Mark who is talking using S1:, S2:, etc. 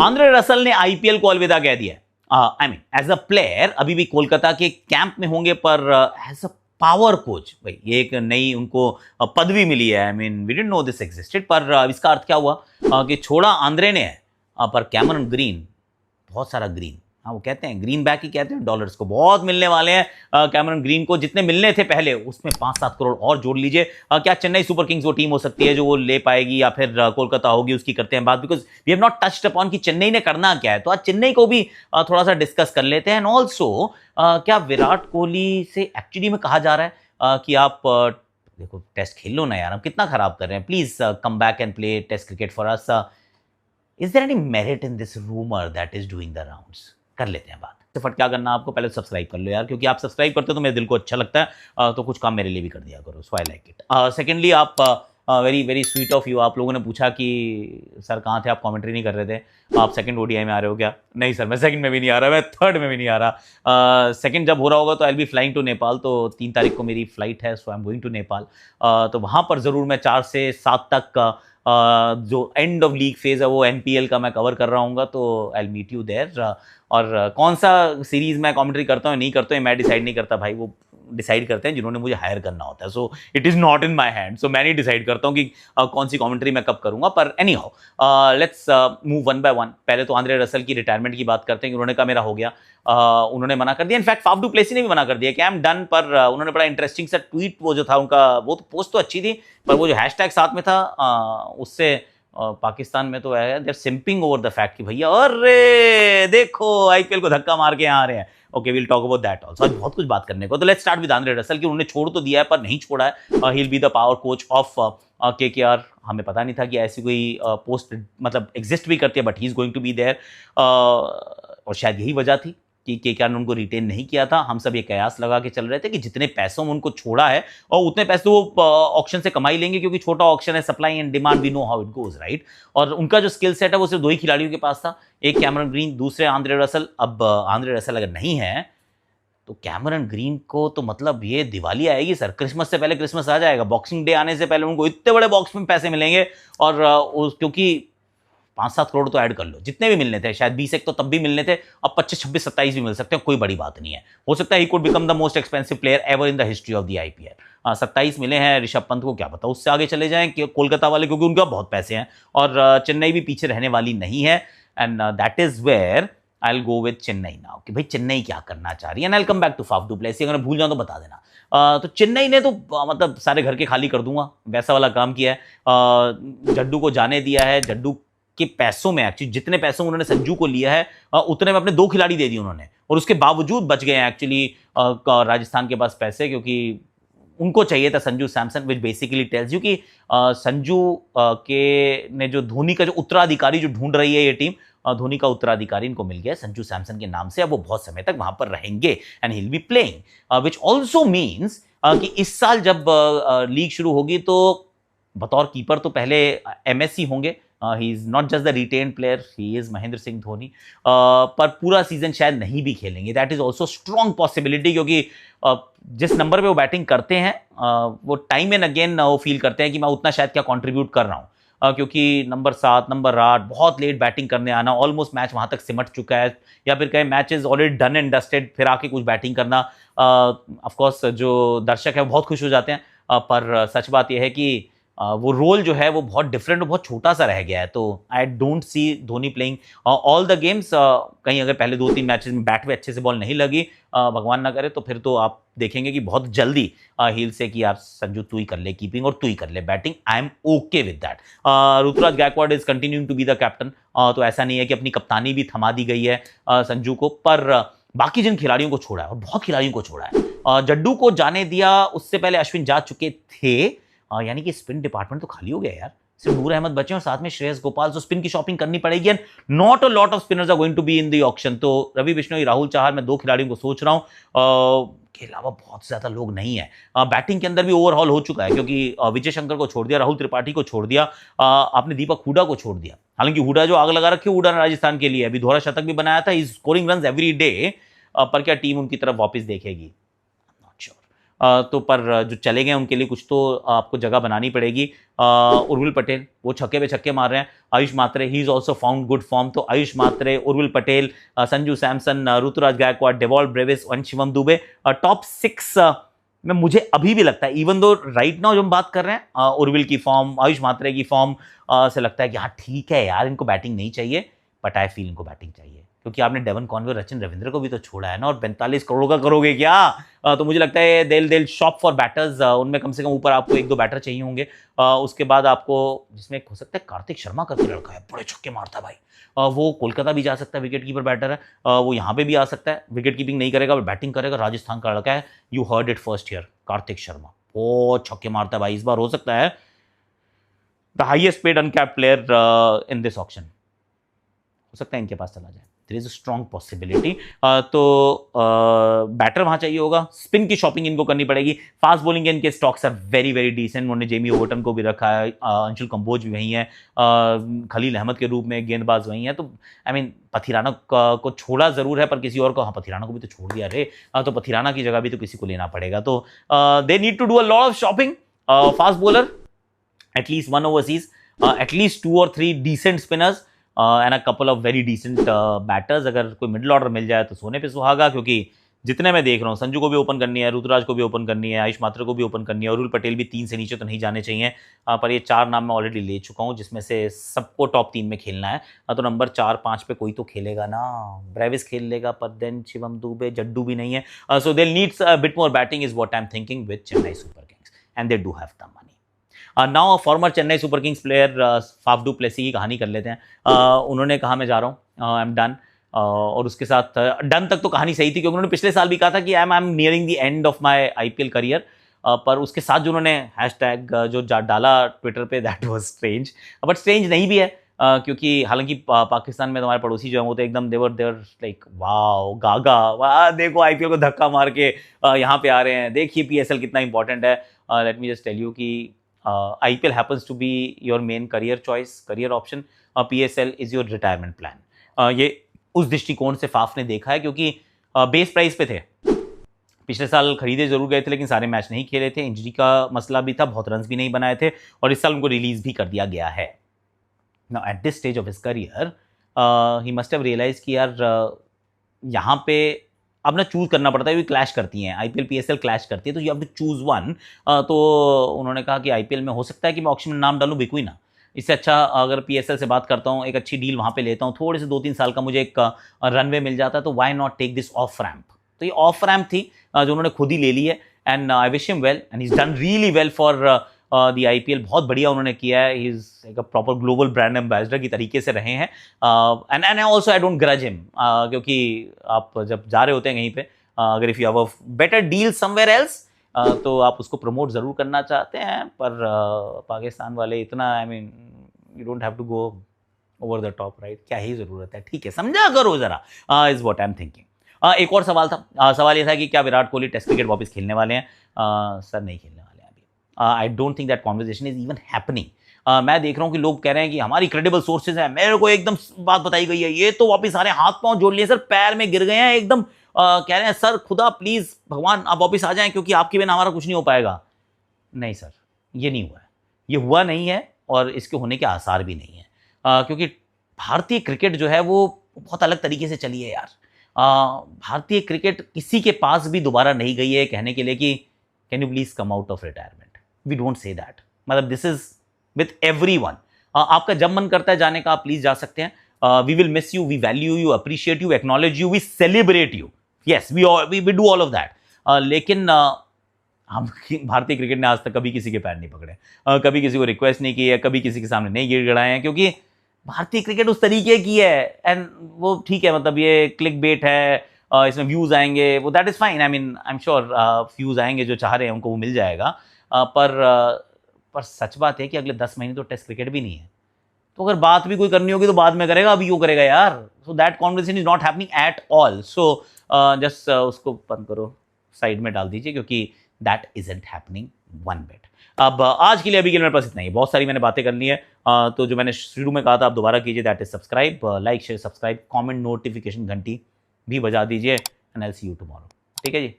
S1: Andre Russell ने IPL को अलविदा कह दिया है। एज अ प्लेयर अभी भी कोलकाता के कैंप में होंगे, पर एज अ पावर कोच भाई ये एक नई उनको पदवी मिली है। We didn't know this existed, पर इसका अर्थ क्या हुआ कि छोड़ा आंद्रे ने पर कैमरन ग्रीन, बहुत सारा ग्रीन, हाँ वो कहते हैं ग्रीन बैक ही कहते हैं, डॉलर्स को बहुत मिलने वाले हैं कैमरन ग्रीन को, जितने मिलने थे पहले उसमें 5-7 करोड़ और जोड़ लीजिए। क्या चेन्नई सुपर किंग्स वो टीम हो सकती है जो वो ले पाएगी, या फिर कोलकाता होगी, उसकी करते हैं बात, because we have not touched upon कि चेन्नई ने करना क्या है। तो आज चेन्नई को भी थोड़ा सा डिस्कस कर लेते हैं। एंड ऑल्सो क्या विराट कोहली से एक्चुअली में कहा जा रहा है कि आप देखो टेस्ट खेल लो ना यार, हम कितना खराब कर रहे हैं, please come back and play test cricket for us. Is there any merit in this rumour that is doing the rounds? कर लेते हैं बात। फट क्या करना आपको, पहले सब्सक्राइब कर लो यार, क्योंकि आप सब्सक्राइब करते हो तो मेरे दिल को अच्छा लगता है, तो कुछ काम मेरे लिए भी कर दिया करो, सो आई लाइक इट। सेकेंडली आप very very sweet of you, आप लोगों ने पूछा कि सर कहाँ थे आप, कमेंट्री नहीं कर रहे थे, आप सेकंड ओडीआई में आ रहे हो क्या? नहीं सर, मैं सेकंड में भी नहीं आ रहा, मैं थर्ड में भी नहीं आ रहा। सेकंड जब हो रहा होगा तो I will be flying to Nepal, तो 3 तारीख को मेरी फ्लाइट है, so I am going to Nepal. तो वहाँ पर ज़रूर मैं 4 से 7 तक जो एंड ऑफ लीग फेज है वो एनपीएल का मैं कवर कर रहा हूँ, तो I will meet you there. और कौन सा सीरीज मैं कमेंट्री करता हूँ नहीं करता हूँ मैं डिसाइड नहीं करता भाई, वो डिसाइड करते हैं जिन्होंने मुझे हायर करना होता है, so it is not in my hand. सो मैं नहीं डिसाइड करता हूँ कि कौन सी कमेंट्री मैं कब करूँगा, पर any how let's move one by one. पहले तो आंद्रे रसल की रिटायरमेंट की बात करते हैं कि उन्होंने कहा मेरा हो गया। उन्होंने मना कर दिया, इनफैक्ट फाफ डू प्लेसी ने भी मना कर दिया कि आई एम डन, पर उन्होंने बड़ा इंटरेस्टिंग सा ट्वीट वो जो था उनका, वो तो पोस्ट तो अच्छी थी, पर वो जो हैशटैग साथ में था उससे पाकिस्तान में तो है they're simping over the fact कि भैया अरे देखो आईपीएल को धक्का मार के यहाँ आ रहे हैं। Okay, will talk about that also. आज बहुत कुछ बात करने को, तो let's start with Andre Russell कि उन्होंने छोड़ तो दिया है पर नहीं छोड़ा है। He will be the power coach of KKR. हमें पता नहीं था कि ऐसी कोई पोस्ट मतलब एग्जिस्ट भी करती है, but he is going to be there. और शायद यही वजह थी कि केकेआर ने उनको रिटेन नहीं किया था। हम सब ये कयास लगा के चल रहे थे कि जितने पैसों में उनको छोड़ा है और उतने पैसे वो ऑक्शन से कमाई लेंगे, क्योंकि छोटा ऑक्शन है, supply and demand, we know how it goes right. और उनका जो स्किल सेट है वो सिर्फ 2 ही खिलाड़ियों के पास था, एक कैमरन ग्रीन, दूसरे आंद्रे रसल। अब आंद्रे रसल अगर नहीं है तो कैमरन ग्रीन को तो मतलब ये दिवाली आएगी सर, क्रिसमस से पहले क्रिसमस आ जाएगा, बॉक्सिंग डे आने से पहले उनको इतने बड़े बॉक्स में पैसे मिलेंगे। और क्योंकि 5-7 करोड़ तो ऐड कर लो, जितने भी मिलने थे, शायद 20 एक तो तब भी मिलने थे, अब 25, 26, 27 भी मिल सकते हैं, कोई बड़ी बात नहीं है। हो सकता है he could become the most expensive player ever in the history of the IPL. 27 मिले हैं, ऋषभ पंत को क्या पता उससे आगे चले जाएं कि कोलकाता वाले, क्योंकि उनका बहुत पैसे हैं और चेन्नई भी पीछे रहने वाली नहीं है। And that is where I will go with Chennai now कि भाई चेन्नई क्या करना चाह रही है। And I will come back to Faf du Plessis, अगर मैं भूल जाऊं तो बता देना। तो चेन्नई ने तो मतलब सारे घर के खाली कर दूंगा वैसा वाला काम किया है। जड्डू को जाने दिया है, जड्डू के पैसों में एक्चुअली जितने पैसों उन्होंने संजू को लिया है उतने में अपने 2 खिलाड़ी दे दिए उन्होंने, और उसके बावजूद बच गए हैं एक्चुअली राजस्थान के पास पैसे, क्योंकि उनको चाहिए था Sanju Samson, which basically tells you कि संजू के ने जो धोनी का जो उत्तराधिकारी जो ढूंढ रही है ये टीम, धोनी का उत्तराधिकारी इनको मिल गया संजू सैमसन के नाम से। अब वो बहुत समय तक वहां पर रहेंगे and he will be playing, which also means कि इस साल जब लीग शुरू होगी तो बतौर कीपर तो पहले एमएससी होंगे। He is not just the retained player, he is Mahendra Singh Dhoni. पर पूरा सीजन शायद नहीं भी खेलेंगे, that is also strong possibility, क्योंकि जिस नंबर पे वो बैटिंग करते हैं वो टाइम एंड अगेन वो फील करते हैं कि मैं उतना शायद क्या कंट्रीब्यूट कर रहा हूँ, क्योंकि नंबर 7, नंबर 8 बहुत लेट बैटिंग करने आना, ऑलमोस्ट मैच वहाँ तक सिमट चुका है, या फिर कहें match is already done and dusted, फिर आके कुछ बैटिंग करना, ऑफकोर्स जो दर्शक है वो बहुत खुश हो जाते हैं। पर सच बात यह है कि वो रोल जो है वो बहुत डिफरेंट और बहुत छोटा सा रह गया है। तो I don't see Dhoni playing all the games. कहीं अगर पहले 2-3 मैचेस में बैट पे अच्छे से बॉल नहीं लगी, भगवान ना करे, तो फिर तो आप देखेंगे कि बहुत जल्दी हील से कि आप संजू तू ही कर ले कीपिंग और तू ही कर ले batting. I am okay with that. Ruturaj Gaikwad is continuing to be the captain, तो ऐसा नहीं है कि अपनी कप्तानी भी थमा दी गई है संजू को, पर बाकी जिन खिलाड़ियों को छोड़ा है और बहुत खिलाड़ियों को छोड़ा है, जड्डू को जाने दिया, उससे पहले अश्विन जा चुके थे, यानी कि स्पिन डिपार्टमेंट तो खाली हो गया यार, सिर्फ नूर अहमद बचे और साथ में श्रेयस गोपाल, तो स्पिन की शॉपिंग करनी पड़ेगी and not a lot of spinners are going to be in the auction. तो रवि बिश्नोई, राहुल चाहर, मैं 2 खिलाड़ियों को सोच रहा हूं, के अलावा बहुत ज्यादा लोग नहीं है। बैटिंग के अंदर भी ओवरहॉल हो चुका है, क्योंकि विजय शंकर को छोड़ दिया, राहुल त्रिपाठी को छोड़ दिया, आपने दीपक हुडा को छोड़ दिया। हालांकि हुडा जो आग लगा रखी है, हुडा ने राजस्थान के लिए अभी दोहरा शतक भी बनाया था, is scoring run every day, पर क्या टीम उनकी तरफ वापस देखेगी? तो पर जो चले गए उनके लिए कुछ तो आपको जगह बनानी पड़ेगी। उर्विल पटेल वो छक्के पे छक्के मार रहे हैं। Ayush Mhatre he is also found good form, तो आयुष मात्रे, उर्विल पटेल, संजू सैमसन, ऋतुराज गायकवाड, डेवॉल्ट ब्रेविस और शिवम दुबे टॉप 6 में मुझे अभी भी लगता है, इवन दो राइट नाउ जो हम बात कर रहे हैं उर्विल की फॉर्म, आयुष मात्रे की फॉर्म से लगता है कि हाँ ठीक है यार, इनको बैटिंग नहीं चाहिए, बट आई फील इनको बैटिंग चाहिए, क्योंकि आपने डेवन कॉनवे, रचिन रविंद्र को भी तो छोड़ा है ना, और 45 करोड़ का करोगे क्या? तो मुझे लगता है देल शॉप फॉर बैटर्स, उनमें कम से कम ऊपर आपको 1-2 बैटर चाहिए होंगे। उसके बाद आपको, जिसमें हो सकता है कार्तिक शर्मा करके लड़का है, बड़े छक्के मारता है भाई, वो कोलकाता भी जा सकता है, विकेट कीपर बैटर है, वो यहाँ पे भी आ सकता है, विकेट कीपिंग नहीं करेगा बट बैटिंग करेगा, राजस्थान का लड़का है, you heard it first year, Kartik Sharma बहुत छक्के मारता है भाई, इस बार हो सकता है the highest paid uncapped player in this auction, हो सकता है इनके पास चला जाए, there is a strong possibility. तो बैटर वहां चाहिए होगा, स्पिन की शॉपिंग इनको करनी पड़ेगी, फास्ट बॉलिंग के इनके stocks are very very decent, उन्होंने जेमी ओवर्टन को भी रखा है, अंशुल कंबोज भी वहीं है, खलील अहमद के रूप में गेंदबाज वहीं है, तो आई मीन पथिराना को छोड़ा जरूर है, पर किसी और को, हाँ पथिराना को भी तो छोड़ दिया रे, तो पथिराना की जगह भी तो किसी को लेना पड़ेगा, तो they need to do a lot of shopping, fast bowler at least 1 overseas, at least 2 or 3 decent spinners and a couple of very decent batters, अगर कोई मिडिल ऑर्डर मिल जाए तो सोने पे सुहागा, क्योंकि जितने मैं देख रहा हूँ, संजू को भी ओपन करनी है, ऋतुराज को भी ओपन करनी है, आयुष मात्रे को भी ओपन करनी है, उर्विल पटेल भी 3 से नीचे तो नहीं जाने चाहिए, पर ये 4 नाम मैं ऑलरेडी ले चुका हूँ, जिसमें से सबको टॉप 3 में खेलना है, तो नंबर 4-5 पे कोई तो खेलेगा ना, ब्रेविस खेल लेगा, पर देन शिवम दुबे, जड्डू भी नहीं है, so they needs a bit more batting is what I am thinking with Chennai Super Kings, and they do have the money. Now former Chennai Super Kings player Faf du Plessis की कहानी कर लेते हैं। उन्होंने कहा मैं जा रहा हूँ, आई एम डन, और उसके साथ डन तक तो कहानी सही थी, क्योंकि उन्होंने पिछले साल भी कहा था कि I am nearing the end of my IPL career, पर उसके साथ जो उन्होंने हैशटैग जो डाला ट्विटर पे, that was strange, but strange नहीं भी है, क्योंकि हालांकि पाकिस्तान में हमारे पड़ोसी जो है वो तो एकदम देवर लाइक वाओ गागा, वाह देखो आईपीएल को धक्का मार के यहाँ पे आ रहे हैं, देखिए पीएसएल कितना इंपॉर्टेंट है। Let me just tell you कि IPL happens to be your main career choice, career option. PSL is your retirement plan. ये उस दृष्टिकोण से फाफ ने देखा है, क्योंकि बेस प्राइस पे थे, पिछले साल खरीदे जरूर गए थे लेकिन सारे मैच नहीं खेले थे, इंजरी का मसला भी था, बहुत रन्स भी नहीं बनाए थे, और इस साल उनको रिलीज भी कर दिया गया है। Now at this stage of his career he must have realise कि यार यहाँ पे अब ना चूज करना पड़ता है, ये क्लैश करती हैं, आईपीएल पीएसएल क्लैश करती है, तो you have to choose one. तो उन्होंने कहा कि आईपीएल में हो सकता है कि मैं ऑक्शन में नाम डालूं, बिकू ही ना, इससे अच्छा अगर पीएसएल से बात करता हूँ, एक अच्छी डील वहाँ पे लेता हूँ, थोड़े से 2-3 साल का मुझे एक रनवे मिल जाता है, तो why not take this off ramp. तो ये ऑफ रैम्प थी जो उन्होंने खुद ही ले ली है, and I wish him well, and he is done really well for the IPL, बहुत बढ़िया उन्होंने किया है, ही इज एक प्रॉपर ग्लोबल ब्रांड एम्बेसडर की तरीके से रहे हैं, and also I don't grudge him, क्योंकि आप जब जा रहे होते हैं कहीं पे, अगर if you have a better deal somewhere else, तो आप उसको प्रमोट जरूर करना चाहते हैं, पर पाकिस्तान वाले इतना, I mean you don't have to go over the top, right, क्या ही जरूरत है, ठीक है समझा करो जरा, is what I am thinking. एक और सवाल था, सवाल ये था कि क्या विराट कोहली टेस्ट क्रिकेट वापस खेलने वाले हैं? सर नहीं खेलने वाले हैं अभी, I don't think that conversation is even happening. मैं देख रहा हूँ कि लोग कह रहे हैं कि हमारी क्रेडिबल सोर्सेज हैं, मेरे को एकदम बात बताई गई है, ये तो वापस सारे हाथ पांव जोड़ लिए सर, पैर में गिर गए हैं एकदम, कह रहे हैं सर खुदा प्लीज भगवान आप वापस आ जाएं, क्योंकि आपके बिना हमारा कुछ नहीं हो पाएगा। नहीं सर, ये नहीं हुआ है, ये हुआ नहीं है, और इसके होने के आसार भी नहीं है, क्योंकि भारतीय क्रिकेट जो है वो बहुत अलग तरीके से चली है यार। भारतीय क्रिकेट किसी के पास भी दोबारा नहीं गई है कहने के लिए कि can you please come out of retirement, we don't say that, मतलब दिस इज विथ एवरीवन। आपका जब मन करता है जाने का आप प्लीज जा सकते हैं, we will miss you, we value you, appreciate you, acknowledge you, we celebrate you, yes we do all of that, लेकिन हम भारतीय क्रिकेट ने आज तक कभी किसी के पैर नहीं पकड़े, कभी किसी को रिक्वेस्ट नहीं की है, कभी किसी के सामने नहीं गिड़गिड़ाए हैं, क्योंकि भारतीय क्रिकेट उस तरीके की है, एंड वो ठीक है, मतलब ये क्लिक बेट है, इसमें व्यूज आएंगे, वो that is fine, I mean I am sure views आएंगे, जो चाह रहे हैं उनको वो मिल जाएगा, पर सच बात है कि अगले 10 महीने तो टेस्ट क्रिकेट भी नहीं है, तो अगर बात भी कोई करनी होगी तो बाद में करेगा, अभी क्यों करेगा यार, so that conversation is not happening at all, so just उसको बंद करो, साइड में डाल दीजिए, क्योंकि that isn't happening one bit. अब आज के लिए अभी के लिए मेरे पास इतना ही, बहुत सारी मैंने बातें करनी है, तो जो मैंने शुरू में कहा था आप दोबारा कीजिए, that is subscribe, like share subscribe, comment, notification घंटी भी बजा दीजिए, and I will see you tomorrow, ठीक है जी।